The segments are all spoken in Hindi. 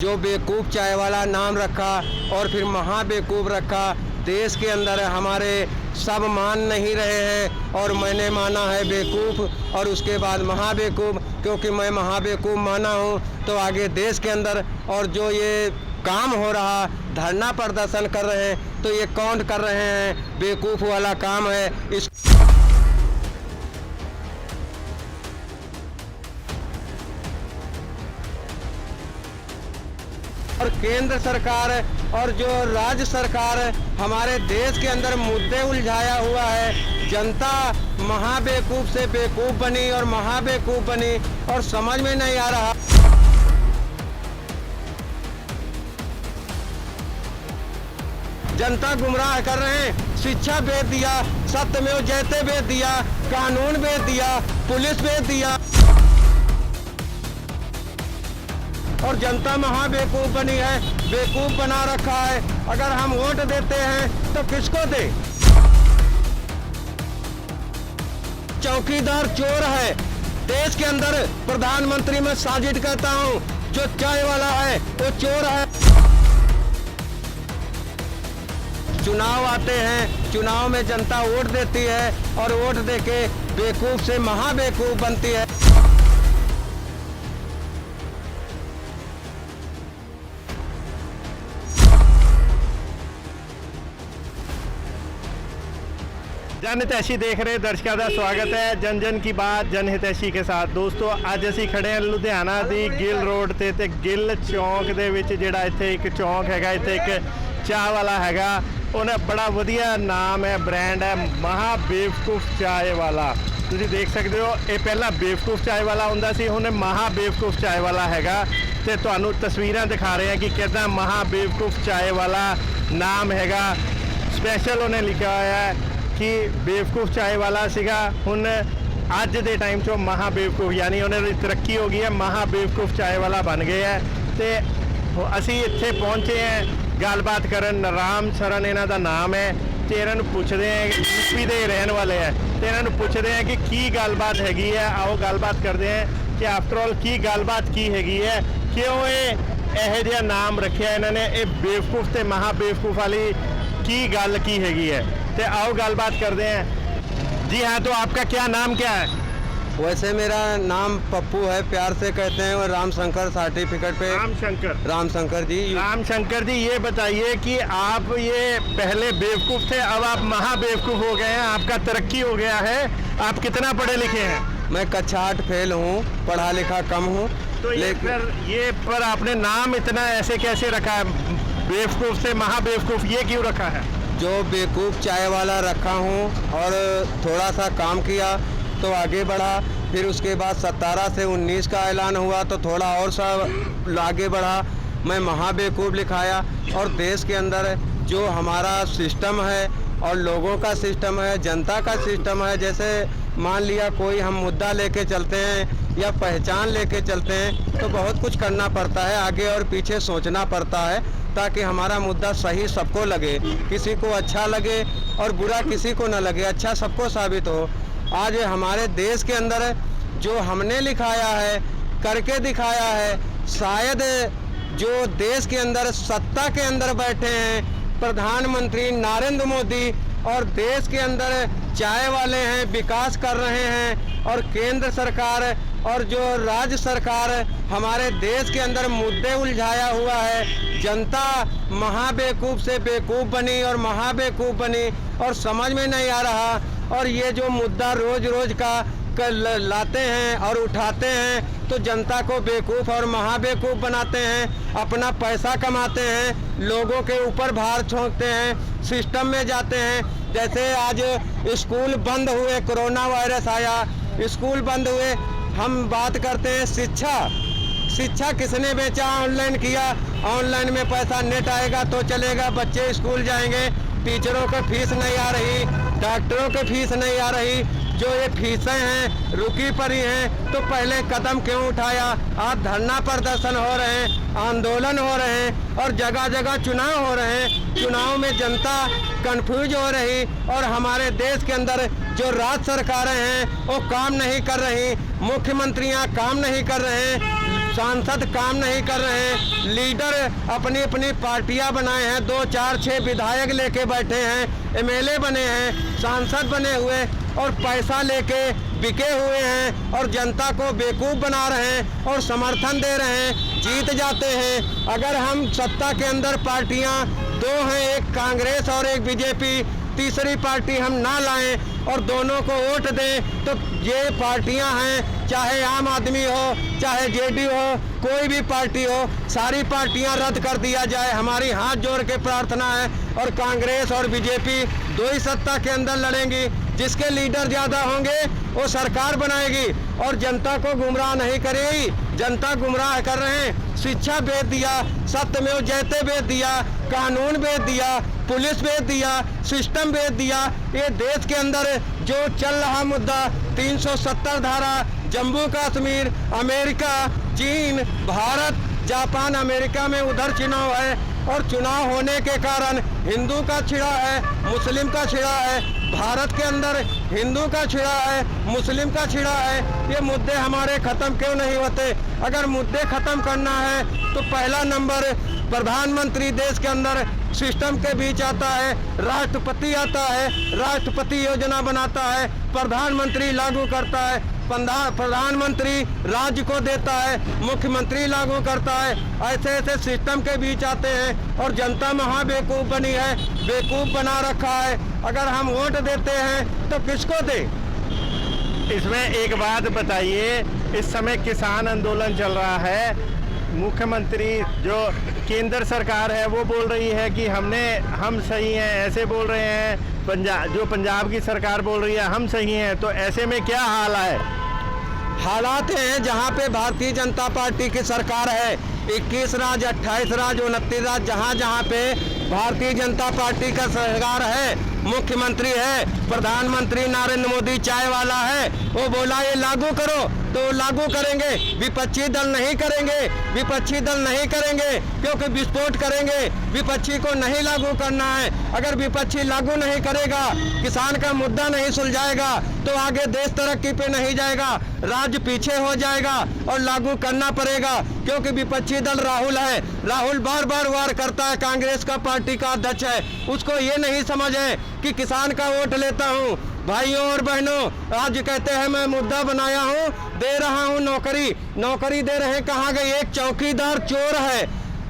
जो बेवकूफ़ चाय वाला नाम रखा और फिर महाबेवकूफ़ रखा। देश के अंदर हमारे सब मान नहीं रहे हैं और मैंने माना है बेवकूफ़ और उसके बाद महाबेवकूफ़, क्योंकि मैं महाबेवकूफ़ माना हूँ तो आगे देश के अंदर और जो ये काम हो रहा धरना प्रदर्शन कर रहे हैं तो ये कौन कर रहे हैं, बेवकूफ़ वाला काम है। इस और केंद्र सरकार और जो राज्य सरकार हमारे देश के अंदर मुद्दे उलझाया हुआ है। जनता महाबेवकूफ़ से बेवकूफ़ बनी और महाबेवकूफ़ बनी और समझ में नहीं आ रहा। जनता गुमराह कर रहे हैं। शिक्षा बेच दिया, सत्यमेव जयते बेच दिया, कानून बेच दिया, पुलिस बेच दिया और जनता महाबेवकूफ़ बनी है, बेवकूफ़ बना रखा है। अगर हम वोट देते हैं तो किसको दे? चौकीदार चोर है। देश के अंदर प्रधानमंत्री में साजिद कहता हूं, जो चाय वाला है वो चोर है। चुनाव आते हैं, चुनाव में जनता वोट देती है और वोट देके बेवकूफ़ से महाबेवकूफ़ बनती है। जन हितैषी देख रहे दर्शकों का स्वागत है जन जन की बात जन हितैषी के साथ। दोस्तों ਅੱਜ ਅਸੀਂ ਖੜੇ ਹਾਂ ਲੁਧਿਆਣਾ ਦੀ ਗਿੱਲ ਰੋਡ ਤੇ ਗਿੱਲ ਚੌਂਕ ਦੇ ਵਿੱਚ ਜਿਹੜਾ ਇੱਥੇ ਇੱਕ ਚੌਂਕ ਹੈਗਾ, ਇੱਥੇ ਇੱਕ ਚਾਹ ਵਾਲਾ ਹੈਗਾ। ਉਹਨੇ ਬੜਾ ਵਧੀਆ ਨਾਮ ਹੈ, ਬ੍ਰਾਂਡ ਹੈ ਮਹਾ ਬੇਵਕੂਫ ਚਾय ਵਾਲਾ। ਤੁਸੀਂ ਦੇਖ ਸਕਦੇ ਹੋ ਇਹ ਪਹਿਲਾਂ ਬੇਵਕੂਫ ਚਾय ਵਾਲਾ ਹੁੰਦਾ ਸੀ, ਹੁਣ ਮਹਾ ਬੇਵਕੂਫ ਚਾय ਵਾਲਾ ਹੈਗਾ ਤੇ ਤੁਹਾਨੂੰ ਤਸਵੀਰਾਂ ਦਿਖਾ ਰਹੇ ਹਾਂ ਕਿ ਕਿੱਦਾਂ ਮਹਾ ਬੇਵਕੂਫ ਚਾय ਵਾਲਾ ਨਾਮ ਹੈਗਾ। ਸਪੈਸ਼ਲ ਉਹਨੇ ਲਿਖਿਆ ਹੋਇਆ ਹੈ कि बेवकूफ़ चाय वाला सीगा, हुन अज दे टाइम चो महा बेवकूफ़ यानी उन्हें तरक्की हो गई है, महा बेवकूफ़ चाय वाला बन गए है। तो असी इत्थे पहुँचे हैं गलबात करन। राम सरन इन्हां दा नाम है ते इन्हां नूं पुछदे हैं, यूपी दे रहन वाले हैं ते इन्हां नूं पुछदे हैं कि की गलबात हैगी है। आओ गलबात करते हैं कि आफ्टर ऑल की गलबात की हैगी है, क्यों इहो जिहा नाम रखिया इन्हां ने, ये बेवकूफ़ ते महा बेवकूफ़ वाली की गल की हैगी है। तो आओ गलबात करते हैं। जी हाँ, तो आपका क्या नाम क्या है? वैसे मेरा नाम पप्पू है, प्यार से कहते हैं, और राम शंकर सर्टिफिकेट पे राम शंकर जी। राम शंकर जी, ये बताइए कि आप ये पहले बेवकूफ़ थे, अब आप महा बेवकूफ़ हो गए हैं, आपका तरक्की हो गया है। आप कितना पढ़े लिखे हैं? मैं कक्षा 8 फेल हूँ, पढ़ा लिखा कम हूँ। तो ये पर आपने नाम इतना ऐसे कैसे रखा है, बेवकूफ़ से महा बेवकूफ़, ये क्यों रखा है? जो बेवकूफ़ चाय वाला रखा हूँ और थोड़ा सा काम किया तो आगे बढ़ा। फिर उसके बाद 17 से 19 का ऐलान हुआ तो थोड़ा और सा आगे बढ़ा। मैं महाबेवकूफ़ लिखाया और देश के अंदर जो हमारा सिस्टम है और लोगों का सिस्टम है, जनता का सिस्टम है, जैसे मान लिया कोई हम मुद्दा लेके चलते हैं या पहचान लेके चलते हैं तो बहुत कुछ करना पड़ता है, आगे और पीछे सोचना पड़ता है ताकि हमारा मुद्दा सही सबको लगे, किसी को अच्छा लगे और बुरा किसी को न लगे, अच्छा सबको साबित हो। आज हमारे देश के अंदर जो हमने लिखाया है, करके दिखाया है, शायद जो देश के अंदर सत्ता के अंदर बैठे हैं प्रधानमंत्री नरेंद्र मोदी और देश के अंदर चाय वाले हैं, विकास कर रहे हैं, और केंद्र सरकार और जो राज्य सरकार हमारे देश के अंदर मुद्दे उलझाया हुआ है। जनता महाबेवकूफ़ से बेवकूफ़ बनी और महाबेवकूफ़ बनी और समझ में नहीं आ रहा। और ये जो मुद्दा रोज़ रोज़ का लाते हैं और उठाते हैं तो जनता को बेवकूफ़ और महाबेवकूफ़ बनाते हैं, अपना पैसा कमाते हैं, लोगों के ऊपर भार छोंकते हैं, सिस्टम में जाते हैं। जैसे आज स्कूल बंद हुए, कोरोना वायरस आया, स्कूल बंद हुए। हम बात करते हैं शिक्षा किसने बेचा? ऑनलाइन किया, ऑनलाइन में पैसा नेट आएगा तो चलेगा, बच्चे स्कूल जाएंगे। टीचरों को फीस नहीं आ रही, डॉक्टरों को फीस नहीं आ रही, जो ये फीसें हैं रुकी पड़ी हैं तो पहले कदम क्यों उठाया? आज धरना प्रदर्शन हो रहे हैं, आंदोलन हो रहे हैं और जगह जगह चुनाव हो रहे हैं। चुनाव में जनता कंफ्यूज हो रही और हमारे देश के अंदर जो राज्य सरकारें हैं वो काम नहीं कर रही, मुख्यमंत्रियां काम नहीं कर रहे हैं, सांसद काम नहीं कर रहे हैं, लीडर अपनी अपनी पार्टियां बनाए हैं, 2, 4, 6 विधायक लेके बैठे हैं, एमएलए बने हैं, सांसद बने हुए और पैसा लेके बिके हुए हैं और जनता को बेवकूफ़ बना रहे हैं और समर्थन दे रहे हैं, जीत जाते हैं। अगर हम सत्ता के अंदर पार्टियां 2 हैं, एक कांग्रेस और एक बीजेपी, तीसरी पार्टी हम ना लाएं और दोनों को वोट दें, तो ये पार्टियां हैं, चाहे आम आदमी हो, चाहे जेडीयू हो, कोई भी पार्टी हो, सारी पार्टियां रद्द कर दिया जाए। हमारी हाथ जोड़ के प्रार्थना है। और कांग्रेस और बीजेपी 2 ही सत्ता के अंदर लड़ेंगी, जिसके लीडर ज़्यादा होंगे वो सरकार बनाएगी और जनता को गुमराह नहीं करेगी। जनता गुमराह कर रहे हैं, शिक्षा बेच दिया, सत्यमेव जयते बेच दिया, कानून बेच दिया, पुलिस बेच दिया, सिस्टम बेच दिया। ये देश के अंदर जो चल रहा मुद्दा 370 धारा, जम्मू कश्मीर, अमेरिका, चीन, भारत, जापान, अमेरिका में उधर चुनाव है और चुनाव होने के कारण हिंदू का छिड़ा है, मुस्लिम का छिड़ा है, भारत के अंदर हिंदू का छिड़ा है, मुस्लिम का छिड़ा है। ये मुद्दे हमारे ख़त्म क्यों नहीं होते? अगर मुद्दे ख़त्म करना है तो पहला नंबर प्रधानमंत्री देश के अंदर सिस्टम के बीच आता है, राष्ट्रपति आता है, राष्ट्रपति योजना बनाता है, प्रधानमंत्री लागू करता है, प्रधानमंत्री राज्य को देता है, मुख्यमंत्री लागू करता है। ऐसे ऐसे सिस्टम के बीच आते हैं और जनता महा बेवकूफ़ बनी है, बेवकूफ़ बना रखा है। अगर हम वोट देते हैं तो किसको दें? इसमें एक बात बताइए, इस समय किसान आंदोलन चल रहा है, मुख्यमंत्री जो केंद्र सरकार है वो बोल रही है कि हम सही हैं, ऐसे बोल रहे हैं, पंजाब की सरकार बोल रही है हम सही हैं। तो ऐसे में क्या हाल है? हालात हैं जहां पे भारतीय जनता पार्टी की सरकार है, 21 राज्य, 28 राज्य, 29 राज्य, जहां पे भारतीय जनता पार्टी का सरकार है, मुख्यमंत्री है, प्रधानमंत्री नरेंद्र मोदी चाय वाला है, वो बोला ये लागू करो तो लागू करेंगे। विपक्षी दल नहीं करेंगे, विपक्षी दल नहीं करेंगे क्योंकि विस्फोट करेंगे। विपक्षी को नहीं लागू करना है। अगर विपक्षी लागू नहीं करेगा, किसान का मुद्दा नहीं सुलझाएगा तो आगे देश तरक्की पे नहीं जाएगा, राज्य पीछे हो जाएगा और लागू करना पड़ेगा। क्योंकि विपक्षी दल राहुल है, राहुल बार बार वार करता है, कांग्रेस का पार्टी का अध्यक्ष है, उसको ये नहीं समझ है कि किसान का वोट लेता हूँ। भाइयों और बहनों, आज कहते हैं मैं मुद्दा बनाया हूँ, दे रहा हूँ नौकरी, नौकरी दे रहे हैं, कहाँ गई? एक चौकीदार चोर है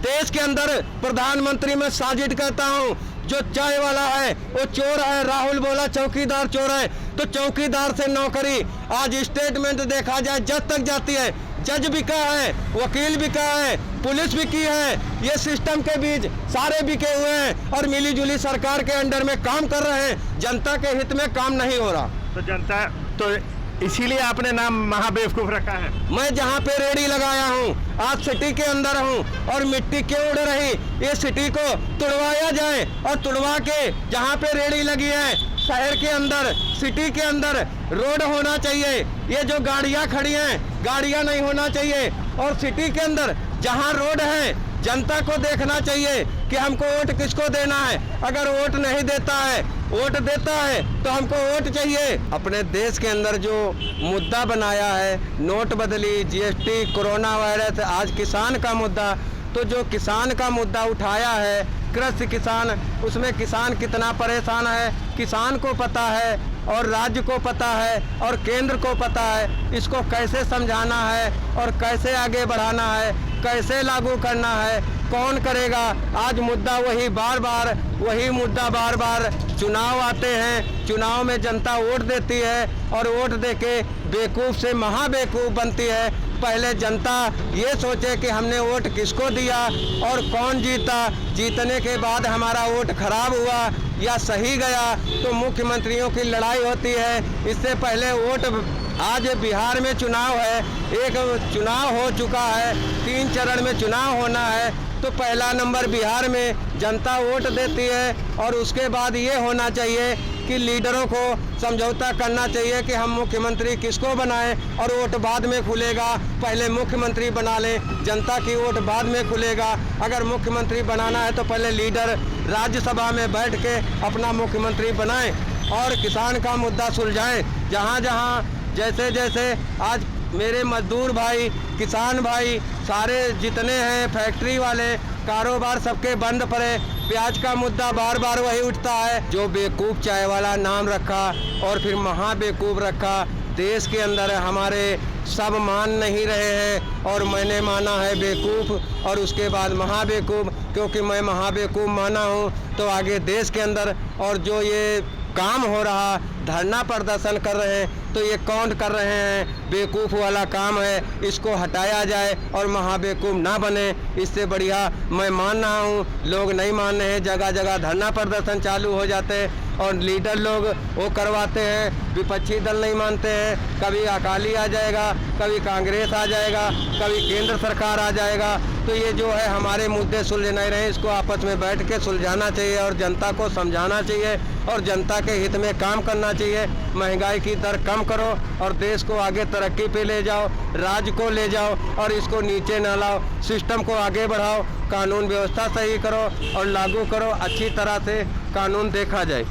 देश के अंदर। प्रधानमंत्री मैं साजिद कहता हूँ, जो चाय वाला है वो चोर है। राहुल बोला चौकीदार चोर है, तो चौकीदार से नौकरी आज स्टेटमेंट देखा जाए जज तक जाती है। जज बिका है, वकील बिका है, पुलिस बिकी है। ये सिस्टम के बीच सारे बिके हुए हैं और मिली जुली सरकार के अंडर में काम कर रहे हैं, जनता के हित में काम नहीं हो रहा। तो जनता तो इसीलिए आपने नाम महाबेवकूफ रखा है। मैं जहाँ पे रेडी लगाया हूँ, आज सिटी के अंदर हूँ और मिट्टी क्यों उड़ रही? ये सिटी को तुड़वाया जाए और तुड़वा के जहाँ पे रेडी लगी है, शहर के अंदर, सिटी के अंदर रोड होना चाहिए। ये जो गाड़ियाँ खड़ी हैं, गाड़ियाँ नहीं होना चाहिए। और सिटी के अंदर जहाँ रोड है, जनता को देखना चाहिए कि हमको वोट किसको देना है। अगर वोट नहीं देता है, वोट देता है तो हमको वोट चाहिए। अपने देश के अंदर जो मुद्दा बनाया है, नोटबंदी, जीएसटी, कोरोना वायरस, आज किसान का मुद्दा, तो जो किसान का मुद्दा उठाया है, कृषि किसान, उसमें किसान कितना परेशान है, किसान को पता है और राज्य को पता है और केंद्र को पता है। इसको कैसे समझाना है और कैसे आगे बढ़ाना है, कैसे लागू करना है, कौन करेगा? आज मुद्दा वही बार बार, वही मुद्दा बार बार। चुनाव आते हैं, चुनाव में जनता वोट देती है और वोट देके बेवकूफ़ से महा बेवकूफ़ बनती है। पहले जनता ये सोचे कि हमने वोट किसको दिया और कौन जीता, जीतने के बाद हमारा वोट खराब हुआ या सही गया तो मुख्यमंत्रियों की लड़ाई होती है। इससे पहले वोट, आज बिहार में चुनाव है, एक चुनाव हो चुका है, 3 चरण में चुनाव होना है, तो पहला नंबर बिहार में जनता वोट देती है और उसके बाद ये होना चाहिए कि लीडरों को समझौता करना चाहिए कि हम मुख्यमंत्री किसको बनाएं और वोट बाद में खुलेगा। पहले मुख्यमंत्री बना लें, जनता की वोट बाद में खुलेगा। अगर मुख्यमंत्री बनाना है तो पहले लीडर राज्यसभा में बैठ के अपना मुख्यमंत्री बनाएं और किसान का मुद्दा सुलझाएं। जहां जहां जैसे जैसे आज मेरे मजदूर भाई, किसान भाई सारे जितने हैं फैक्ट्री वाले कारोबार सबके बंद पड़े। प्याज का मुद्दा बार बार वही उठता है। जो बेवकूफ़ चाय वाला नाम रखा और फिर महा बेवकूफ़ रखा, देश के अंदर हमारे सब मान नहीं रहे हैं और मैंने माना है बेवकूफ़ और उसके बाद महा बेवकूफ़, क्योंकि मैं महा बेवकूफ़ माना हूँ तो आगे देश के अंदर और जो ये काम हो रहा धरना प्रदर्शन कर रहे हैं तो ये कौन कर रहे हैं, बेवकूफ़ वाला काम है, इसको हटाया जाए और महाबेवकूफ़ ना बने। इससे बढ़िया मैं मान रहा हूँ, लोग नहीं मान रहे हैं, जगह जगह धरना प्रदर्शन चालू हो जाते हैं और लीडर लोग वो करवाते हैं, विपक्षी दल नहीं मानते हैं। कभी अकाली आ जाएगा, कभी कांग्रेस आ जाएगा, कभी केंद्र सरकार आ जाएगा। तो ये जो है हमारे मुद्दे सुलझ नहीं रहे, इसको आपस में बैठ के सुलझाना चाहिए और जनता को समझाना चाहिए और जनता के हित में काम करना चाहिए। महंगाई की दर कम करो और देश को आगे तरक्की पे ले जाओ, राज्य को ले जाओ और इसको नीचे ना लाओ। सिस्टम को आगे बढ़ाओ, कानून व्यवस्था सही करो और लागू करो, अच्छी तरह से कानून देखा जाए।